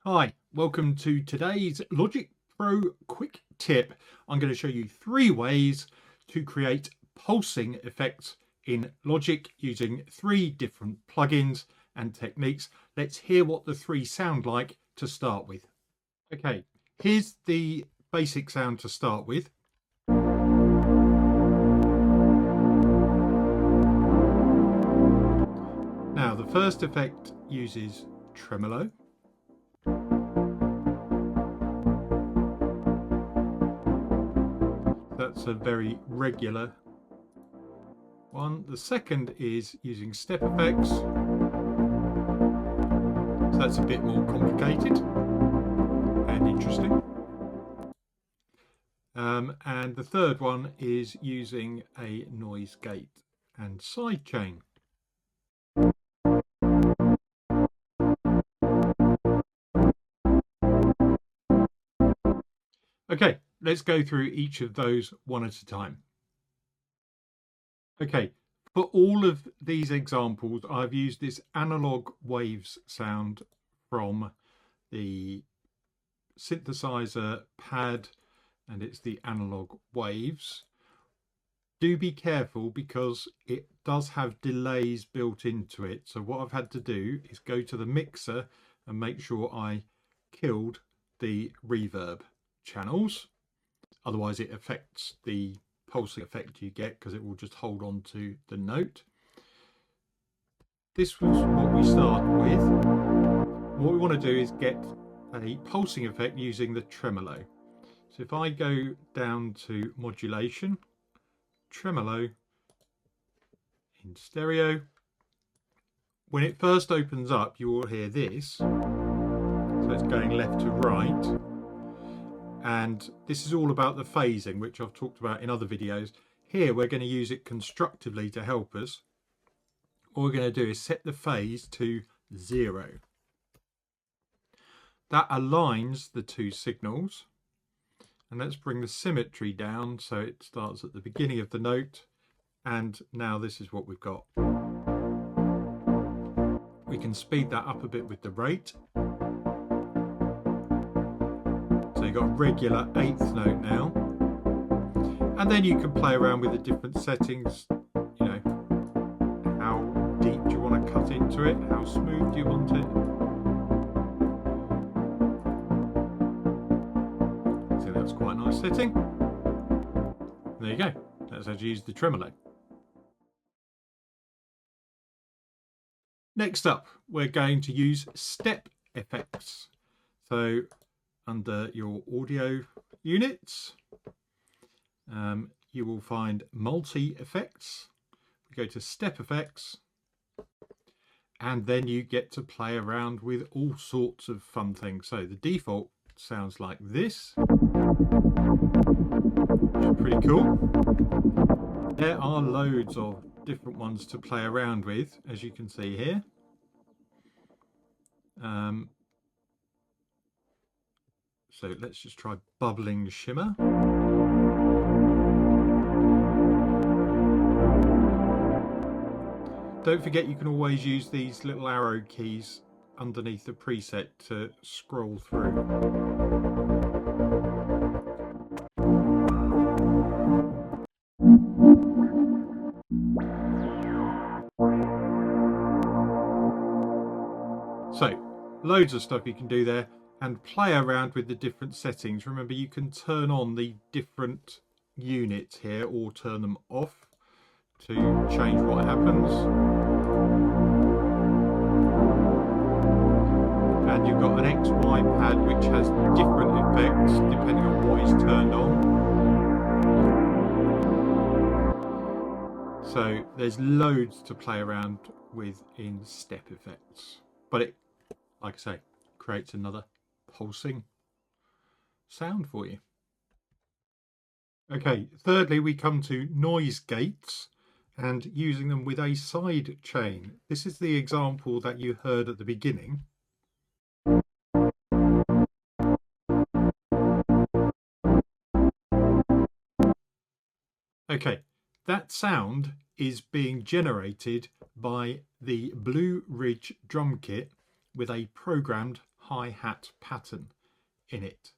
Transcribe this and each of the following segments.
Hi, welcome to today's Logic Pro quick tip. I'm going to show you 3 ways to create pulsing effects in Logic using 3 different plugins and techniques. Let's hear what the 3 sound like to start with. Okay, here's the basic sound to start with. Now the first effect uses tremolo. That's a very regular one. The second is using step effects. So that's a bit more complicated and interesting. And the third one is using a noise gate and sidechain. Okay, let's go through each of those one at a time. Okay, for all of these examples, I've used this analog waves sound from the synthesizer pad, and it's the analog waves. Do be careful because it does have delays built into it. So what I've had to do is go to the mixer and make sure I killed the reverb channels. Otherwise it affects the pulsing effect you get because it will just hold on to the note. This was what we start with. What we want to do is get a pulsing effect using the tremolo. So if I go down to modulation, tremolo in stereo, when it first opens up you will hear this. So it's going left to right, and this is all about the phasing, which I've talked about in other videos. Here we're going to use it constructively to help us. All we're going to do is set the phase to 0. That aligns the 2 signals. And let's bring the symmetry down so it starts at the beginning of the note, and now this is what we've got. We can speed that up a bit with the rate. So you've got a regular 8th note now, and then you can play around with the different settings. You know, how deep do you want to cut into it, how smooth do you want it. So that's quite a nice setting. There you go, that's how to use the tremolo. Next up, we're going to use step effects. So under your audio units, you will find multi effects. We go to step effects, and then you get to play around with all sorts of fun things. So the default sounds like this, which is pretty cool. There are loads of different ones to play around with, as you can see here. So let's just try bubbling shimmer. Don't forget you can always use these little arrow keys underneath the preset to scroll through. So, loads of stuff you can do there, and play around with the different settings. Remember, you can turn on the different units here or turn them off to change what happens. And you've got an XY pad which has different effects depending on what is turned on. So there's loads to play around with in step effects, but it, like I say, creates another pulsing sound for you. Okay, thirdly we come to noise gates and using them with a side chain. This is the example that you heard at the beginning. Okay, that sound is being generated by the Blue Ridge drum kit with a programmed hi-hat pattern in it.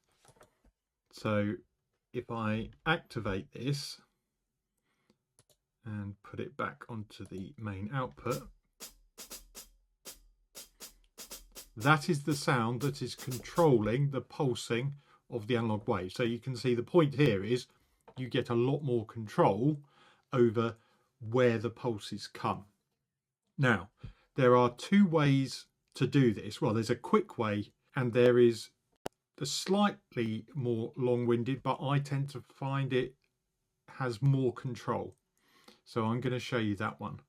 So if I activate this and put it back onto the main output, that is the sound that is controlling the pulsing of the analog wave. So you can see the point here is you get a lot more control over where the pulses come. Now, there are two ways to do this. Well, there's a quick way and there is the slightly more long-winded, but I tend to find it has more control. So I'm going to show you that one.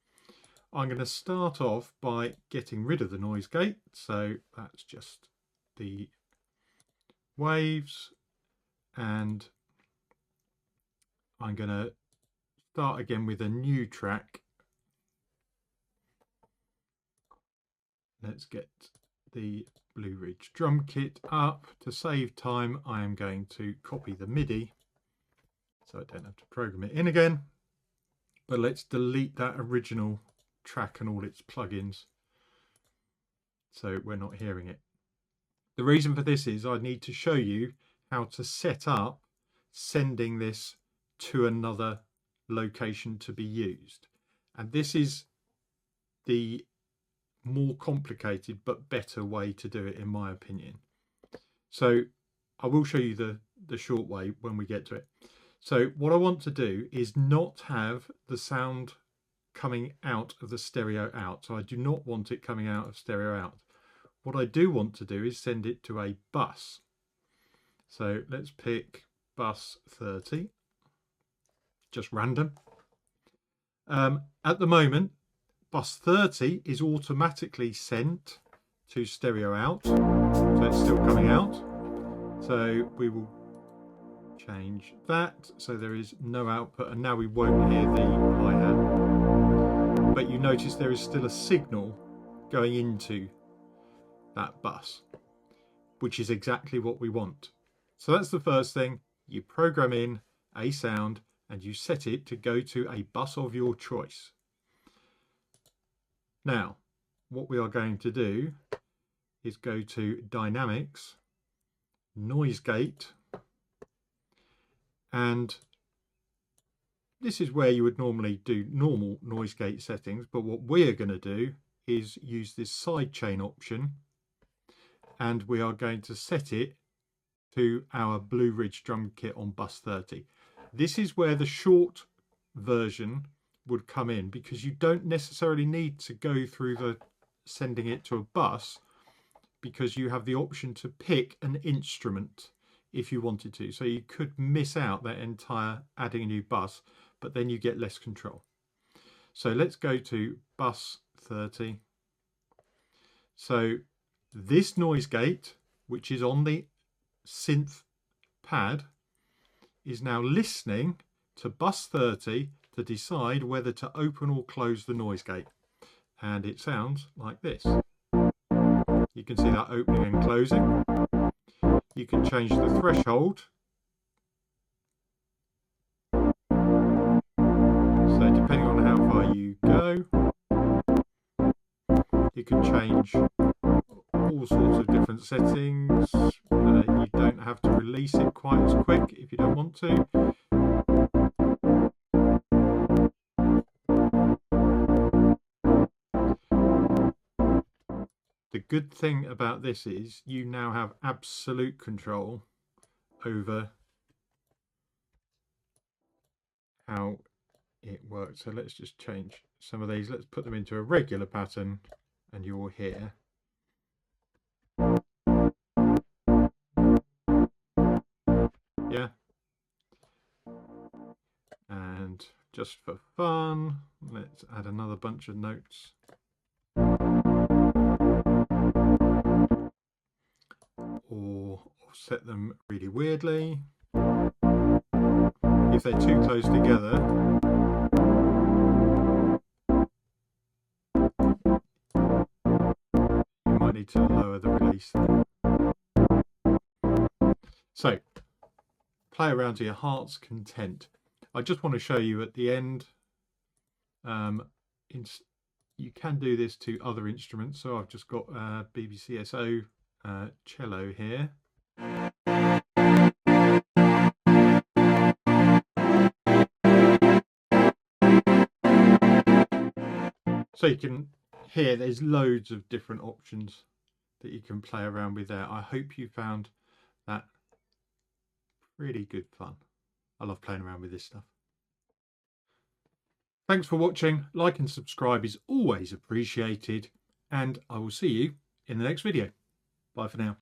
I'm going to start off by getting rid of the noise gate. So that's just the waves, and I'm going to start again with a new track. Let's get the Blue Ridge drum kit up. To save time, I am going to copy the MIDI so I don't have to program it in again. But let's delete that original track and all its plugins so we're not hearing it. The reason for this is I need to show you how to set up sending this to another location to be used. And this is the more complicated but better way to do it, in my opinion. So I will show you the short way when we get to it. So what I want to do is not have the sound coming out of the stereo out. So I do not want it coming out of stereo out. What I do want to do is send it to a bus. So let's pick bus 30, just random. At the moment, bus 30 is automatically sent to stereo out, so it's still coming out. So we will change that so there is no output, and now we won't hear the hi-hat. But you notice there is still a signal going into that bus, which is exactly what we want. So that's the first thing. You program in a sound and you set it to go to a bus of your choice. Now, what we are going to do is go to Dynamics, Noise Gate, and this is where you would normally do normal noise gate settings, but what we're going to do is use this sidechain option, and we are going to set it to our Blue Ridge drum kit on bus 30. This is where the short version would come in, because you don't necessarily need to go through the sending it to a bus, because you have the option to pick an instrument if you wanted to. So you could miss out that entire adding a new bus, but then you get less control. So let's go to bus 30. So this noise gate, which is on the synth pad, is now listening to bus 30 to decide whether to open or close the noise gate. And it sounds like this. You can see that opening and closing. You can change the threshold. So depending on how far you go, you can change all sorts of different settings. You don't have to release it quite as quick if you don't want to. The good thing about this is you now have absolute control over how it works. So let's just change some of these. Let's put them into a regular pattern and you'll hear. Yeah. And just for fun, let's add another bunch of notes. Or set them really weirdly. If they're too close together, you might need to lower the release there. So, play around to your heart's content. I just want to show you at the end, you can do this to other instruments. So I've just got BBCSO cello here. So you can hear there's loads of different options that you can play around with there. I hope you found that really good fun. I love playing around with this stuff. Thanks for watching. Like and subscribe is always appreciated, and I will see you in the next video. Bye for now.